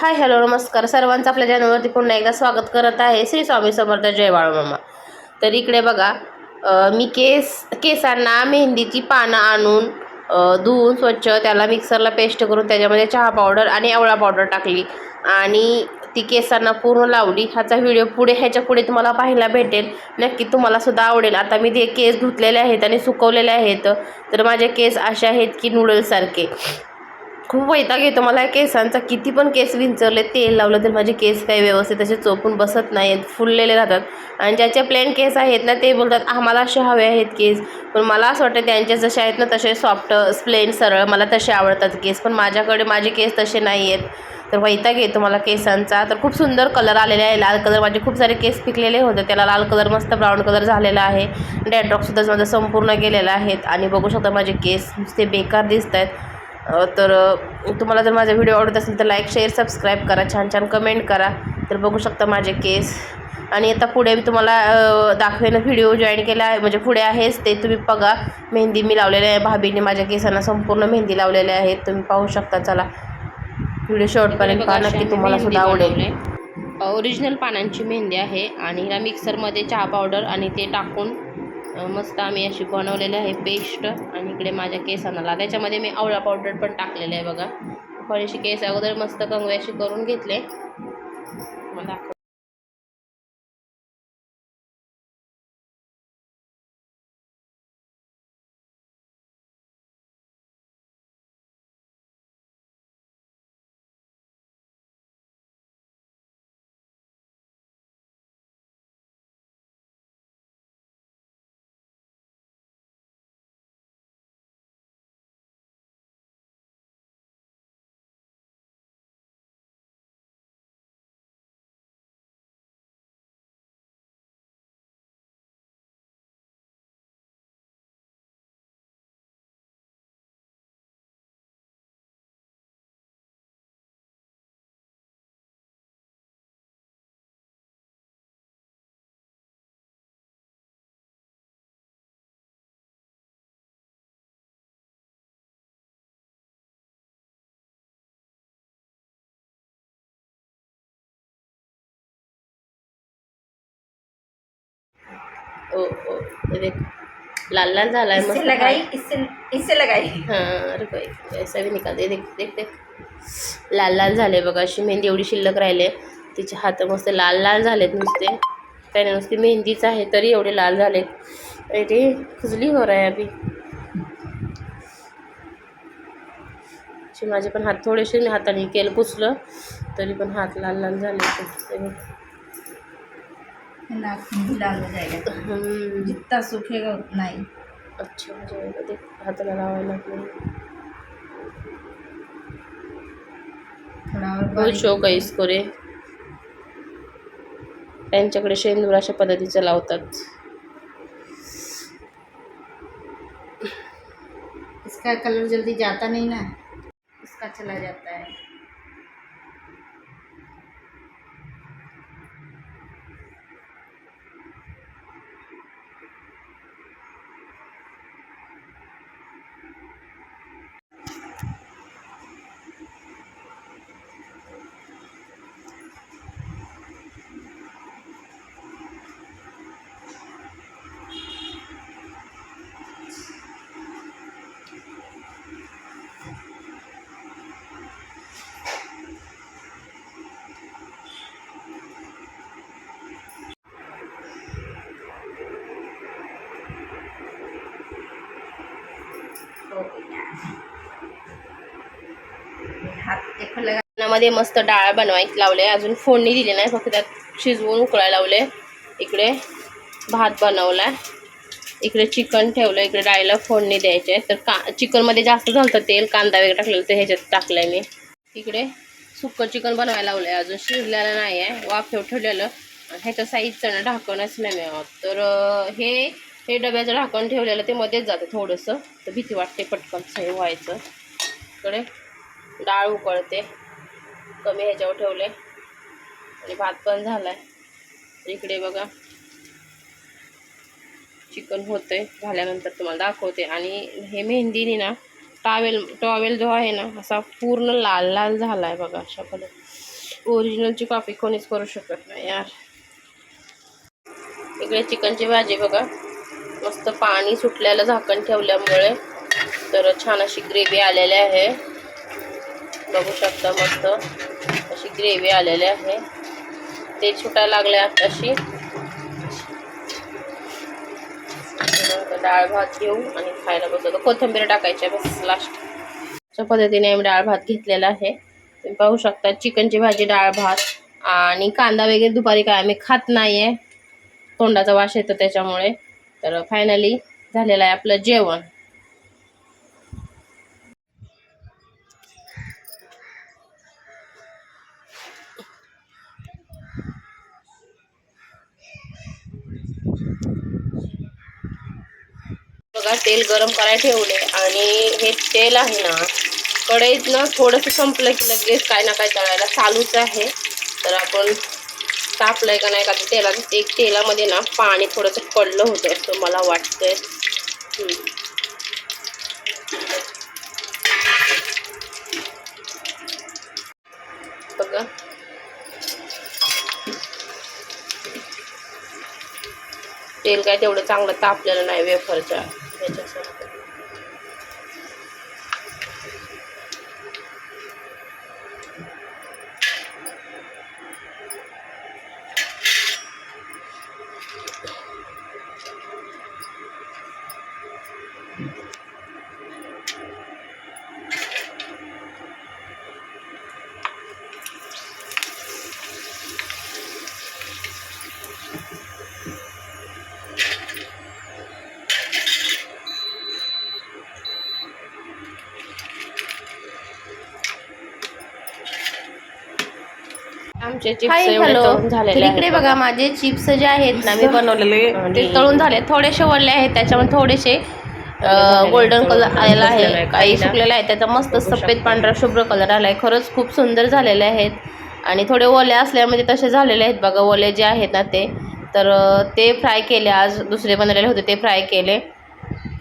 Hi hello नमस्कार सर्वांचं आपल्या चॅनलवरती पुन्हा एकदा स्वागत करत आहे. श्री स्वामी समर्थ जय बाळूमामा. तर इकडे बघा मी केसांना मेहंदीची पानं आणून धुवून स्वच्छ त्याला मिक्सरला पेस्ट करून त्याच्यामध्ये चहा पावडर आणि आवळा पावडर टाकली आणि ती केसांना पूर्ण लावली. ह्याचा व्हिडिओ ह्याच्या पुढे तुम्हाला पाहायला भेटेल. नक्की तुम्हाला सुद्धा आवडेल. आता मी ते केस धुतलेले आहेत आणि सुकवलेले आहेत. तर माझे केस असे आहेत की नूडल्ससारखे. खूप वैताग येतो मला केसांचा. किती पण केस विंचरले, तेल लावलं तर माझे केस काही व्यवस्थित असे चोपून बसत नाहीत, फुललेले राहतात. आणि ज्याचे प्लेन केस आहेत ना ते बोलतात आम्हाला असे हवे आहेत केस. पण मला असं वाटतं त्यांचे जसे आहेत ना तसे सॉफ्ट प्लेन सरळ मला तसे आवडतात केस. पण माझ्याकडे माझे केस तसे नाही आहेत. तर वैताग येतो मला केसांचा. तर खूप सुंदर कलर आलेले आहे, लाल कलर. माझे खूप सारे केस पिकलेले होते, त्याला लाल कलर मस्त ब्राऊन कलर झालेला आहे. डॅन्ड्रफसुद्धा माझा संपूर्ण गेलेला आहेत. आणि बघू शकता माझे केस नुसते बेकार दिसत आहेत. तर तुम्हाला जर माझा व्हिडिओ आवडत असेल तर लाईक शेअर सबस्क्राईब करा, छान छान कमेंट करा. तर बघू शकता माझे केस. आणि आता पुढे मी तुम्हाला दाखवेन. व्हिडिओ जॉईन केला आहे म्हणजे पुढे आहेच ते तुम्ही बघा. मेहंदी मी लावलेली आहे, भाभीने माझ्या केसांना संपूर्ण मेहंदी लावलेल्या आहेत, तुम्ही पाहू शकता. चला व्हिडिओ शेवटपर्यंत पहा, नक्की तुम्हाला सुद्धा आवडेल. ओरिजिनल पानांची मेहंदी आहे आणि हिला मिक्सरमध्ये चहा पावडर आणि ते टाकून मस्त आम्ही अशी बनवलेली आहे पेस्ट. आणि इकडे माझ्या केसांना त्याच्यामध्ये मी आवळा पावडर पण टाकलेलं आहे बघा. थोडीशी केस अगोदर मस्त कंगव्याशी करून घेतले. मला ओ ओ ये देख लाल लाल झाला है मस्त लगाई इससे लगाई. हाँ अरे भाई ऐसा भी निकाल दे. देख देख देख लाल लाल झाले बघा. अशी मेहंदी एवढी शिल्लक राहिले. तिचे हात मस्त लाल लाल झालेत नुसते. काही नाही, नुसती मेहंदीच आहे तरी एवढे लाल झालेत. अरे खुजली हो रहा है अभी. माझे पण हात थोडेसे मी हाताने केलं पुसलं तरी पण हात लाल लाल झाले. नाक भी लाल हो जाएगा. जितना सूखेगा उतना ही. अच्छा हो जाएगा. देख हाताला लावायला लागले. थोड़ा और बहुत शौक आहे इसको रे. त्यांच्याकडे शेंदूर अशा पद्धतीचं लावतात. इसका कलर जल्दी जाता नहीं ना, इसका चला जाता है. हाथ एक लगा मध्ये मस्त डाळ बनवायची लावले. अजून फोडणी दिली नाही, फक्त त्यात शिजवून उकळायला लावले. इकडे भात बनवला, इकडे चिकन ठेवलं, इकडे डाळीला फोडणी द्यायची आहे. तर चिकनमध्ये जास्त झालं तेल, कांदा वगैरे टाकलेलं तर ह्याच्यात टाकलंय मी. इकडे सुक्कं चिकन बनवायला लावलंय, अजून शिजलेलं नाही आहे, वाफेवर ठेवलेलं. ह्याच्या साईजचं ढाकणच नाही मिळत. तर हे डब्याचं ढाकण ठेवलेलं ते मध्येच जातं थोडंसं, तर भीती वाटते पटकन सही व्हायचं. इकडे डाळ उकळते, कमी ह्याच्यावर ठेवले आणि भात पण झालाय. इकडे बघा चिकन होतंय, झाल्यानंतर तुम्हाला दाखवते. आणि हे मेहंदीने ना टॉवेल जो आहे ना असा पूर्ण लाल लाल झाला आहे बघा. अशा पद्धतीने ओरिजिनलची कॉपी कोणीच करू शकत नाही यार. इकडे चिकनची भाजी बघा, मस्त पाणी सुटल्याला झाकण ठेवल्यामुळे तर छान अशी ग्रेव्ही आलेली आहे. बघू शकता मस्त अशी ग्रेव्ही आलेली आहे. ते सुटायला लागले अशी. डाळ भात घेऊ आणि खायला बसतो. कोथिंबीर टाकायची बस लास्ट. अशा पद्धतीने आम्ही डाळ भात घेतलेला आहे. तुम्ही पाहू शकता चिकनची भाजी, डाळ भात आणि कांदा वगैरे दुपारी काय आम्ही खात नाहीये, तोंडाचा वास येतो त्याच्यामुळे. तर फायनली झालेलं आहे आपलं जेवण. बघा तेल गरम करायला ठेवले आणि हे तेल आहे ना कढईत ना थोडंसं संपलं की लगेच काय ना काय तळायला चालूच आहे. तर आपण तापलंय का नाही का तेलामध्ये ना पाणी थोडंसं पडलं होतं असं मला वाटतंय. बघा तेल काय तेवढं चांगलं तापलेलं नाही वेफरच्या ह्याच्यासाठी. आमचे चिप्स तळून झालेले आहेत. इकडे बघा माझे चिप्स जे आहेत ना मी बनवलेले ते तळून झाले. थोडेसे वळले आहेत, त्याच्यामध्ये थोडेसे गोल्डन कलर आलेला आहे, काही सुकलेला आहे. त्याचा मस्त सफेद पांढरा शुभ्र कलर आला आहे. खरंच खूप सुंदर झालेले आहेत. आणि थोडे ओले असल्यामध्ये तसे झालेले आहेत बघा. ओले जे आहेत ना ते तर ते फ्राय केले. आज दुसरे बनवलेले होते ते फ्राय केले.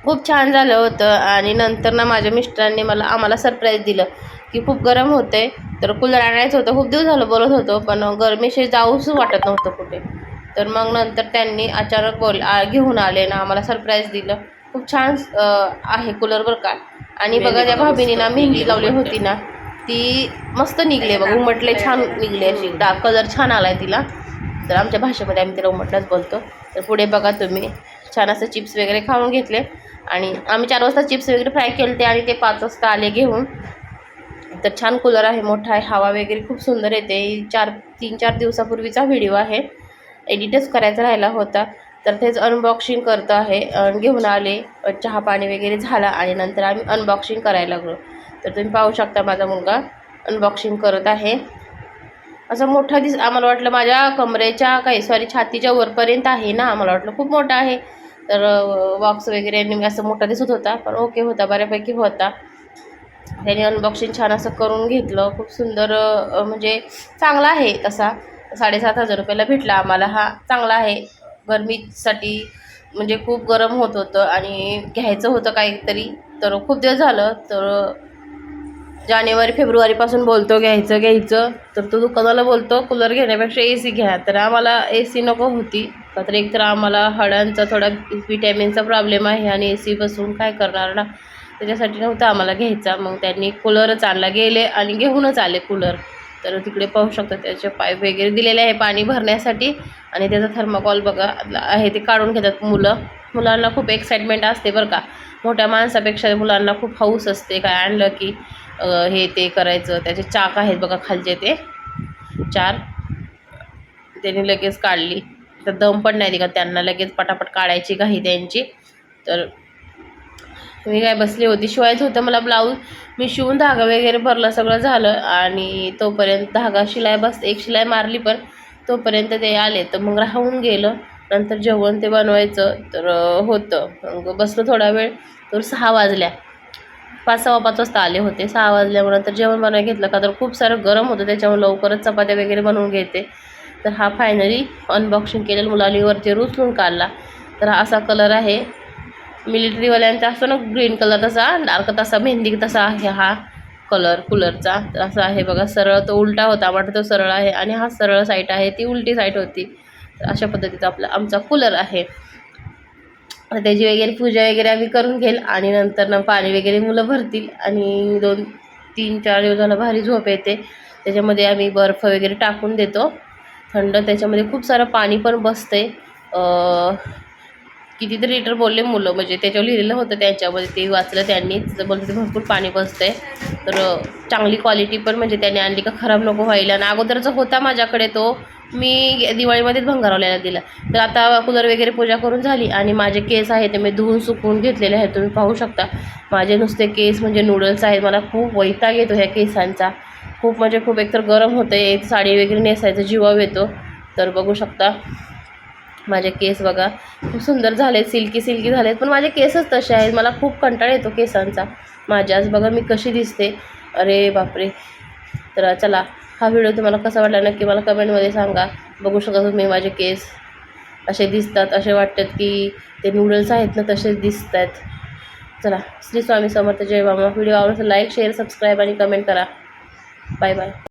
खूप छान झालं होतं. आणि नंतर ना माझ्या मिस्टरांनी आम्हाला सरप्राईज दिलं की खूप गरम होते, तर कूलर आणायचं होतं. खूप दिवस झालं बोलत होतो पण गरमीशी जाऊच वाटत नव्हतं कुठे. तर मग नंतर त्यांनी अचानक घेऊन आले ना आम्हाला सरप्राईज दिलं. खूप छान आहे कूलर बरं का. आणि बघा त्या भाभीने ना मेहंदी लावली होती ना ती मस्त निघले बघा, उमटले छान निघले. अशी डार्क कलर छान आला आहे तिला. तर आमच्या भाषेमध्ये आम्ही तिला उमटलाच बोलतो. तर पुढे बघा तुम्ही छान असं चिप्स वगैरे खाऊन घेतले. आणि आम्ही 4 वाजता चिप्स वगैरे फ्राय केले ते आणि ते 5 वाजता आले घेऊन. तर छान कूलर आहे, मोठा आहे, हवा वगैरे खूप सुंदर येते. 3-4 दिवसापूर्वीचा व्हिडिओ आहे, एडिटच करायचा राहिला होता. तर तेच अनबॉक्सिंग करतो आहे. घेऊन आले, चहा पाणी वगैरे झाला आणि नंतर आम्ही अनबॉक्सिंग करायला लागलो. तर तुम्ही पाहू शकता माझा मुलगा अनबॉक्सिंग करत आहे. असं मोठा आम्हाला वाटलं माझ्या कमरेच्या छातीच्या वरपर्यंत आहे ना, आम्हाला वाटलं खूप मोठा आहे. तर बॉक्स वगैरे असं मोठा दिसत होता पण ओके होता, बऱ्यापैकी होता. त्याने अनबॉक्सिंग छान असं करून घेतलं. खूप सुंदर म्हणजे चांगला आहे तसा. 7,500 रुपयाला भेटला आम्हाला. हा चांगला आहे गरमीसाठी. म्हणजे खूप गरम होत होतं आणि घ्यायचं होतं काहीतरी. तर खूप दिवस झालं, तर जानेवारी फेब्रुवारीपासून बोलतो घ्यायचं. तर तो दुकानाला बोलतो कूलर घेण्यापेक्षा AC घ्या. तर आम्हाला AC नको होती. का तर एकतर आम्हाला हाडांचा थोडा विटॅमिनचा प्रॉब्लेम आहे आणि AC बसून काय करणार ना, त्याच्यासाठी नव्हता आम्हाला घ्यायचा. मग त्यांनी कूलरच आणला, गेले आणि घेऊनच आले कूलर. तर तिकडे पाहू शकता त्याचे पाईप वगैरे दिलेले आहे पाणी भरण्यासाठी. आणि त्याचा थर्माकॉल बघा आहे ते काढून घेतात मुलांना खूप एक्साइटमेंट असते बरं का. मोठ्या माणसापेक्षा मुलांना खूप हौस असते, काय आणलं की हे ते करायचं. त्याचे चाक आहेत बघा खालचे ते 4, त्यांनी लगेच काढली. तर दम पण नाही का त्यांना, लगेच पटापट काढायची घाई त्यांची. तर मी काय बसली होती, शिवायचं होतं मला ब्लाऊज. मी शिवून धागा वगैरे भरला, सगळं झालं. आणि तोपर्यंत धागा एक शिलाई मारली पण तोपर्यंत ते आले. तर मग राहून गेलं. नंतर जेवण ते बनवायचं तर होतं. मग बसलो थोडा वेळ. तर 6 वाजल्या, 5-5 वाजता आले होते. 6 वाजल्यामुळे नंतर जेवण बनवायला घेतलं का तर खूप सारं गरम होतं, त्याच्यामुळे लवकरच चपात्या वगैरे बनवून घेते. तर हा फायनली अनबॉक्सिंग केलेला मुलांनी वरती उचलून काढला. तर हा असा कलर आहे मिलिटरीवाल्यांचा असतो ना ग्रीन कलर, तसा डार्क तसा मेहंदी तसा आहे हा कलर कूलरचा. तर असं आहे बघा, सरळ तो उलटा होता, वाटतं तो सरळ आहे आणि हा सरळ साईड आहे, ती उलटी साईड होती. तर अशा पद्धतीचा आमचा कूलर आहे. त्याची वगैरे पूजा वगैरे आम्ही करून घेईल आणि नंतर ना पाणी वगैरे मुलं भरतील आणि 2-3-4 दिवसाला भारी झोप येते. त्याच्यामध्ये आम्ही बर्फ वगैरे टाकून देतो थंड, त्याच्यामध्ये खूप सारं पाणी पण बसते. कितीतरी लिटर बोलले मुलं, म्हणजे त्याच्यावर लिहिलेलं होतं त्यांच्यामध्ये, ते वाचलं त्यांनी, बोलते भरपूर पाणी बसते. तर चांगली क्वालिटी पण म्हणजे त्याने आणली का खराब नको व्हायला. आणि अगोदरचा होता माझ्याकडे, तो मी दिवाळीमध्येच भंगारवल्याला दिला. तर आता कूलर वगैरे पूजा करून झाली आणि माझे केस आहे ते मी धुवून सुकवून घेतलेले आहेत. तुम्ही पाहू शकता माझे नुसते केस म्हणजे नूडल्स आहेत. मला खूप वैताग येतो ह्या केसांचा, खूप म्हणजे खूप. एकतर गरम होते, साडी वगैरे नेसायचं जीवावर येतो. तर बघू शकता माझे केस बघा खूप सुंदर झाले, सिल्की सिल्की झालेत, पण माझे केसच तसे आहेत. मला खूप कंटाळा येतो केसांचा माझ्याच. बघा मी कशी दिसते, अरे बापरे. तर चला, हा व्हिडिओ तुम्हाला कसा वाटला नक्की मला कमेंटमध्ये सांगा. बघू शकता तुम्ही माझे केस असे दिसतात, असे वाटतात की ते नूडल्स आहेत ना तसेच दिसत आहेत. चला, श्री स्वामी समर्थ, जय बाबा. व्हिडिओ आवडला तर लाईक शेअर सबस्क्राईब आणि कमेंट करा. Bye bye.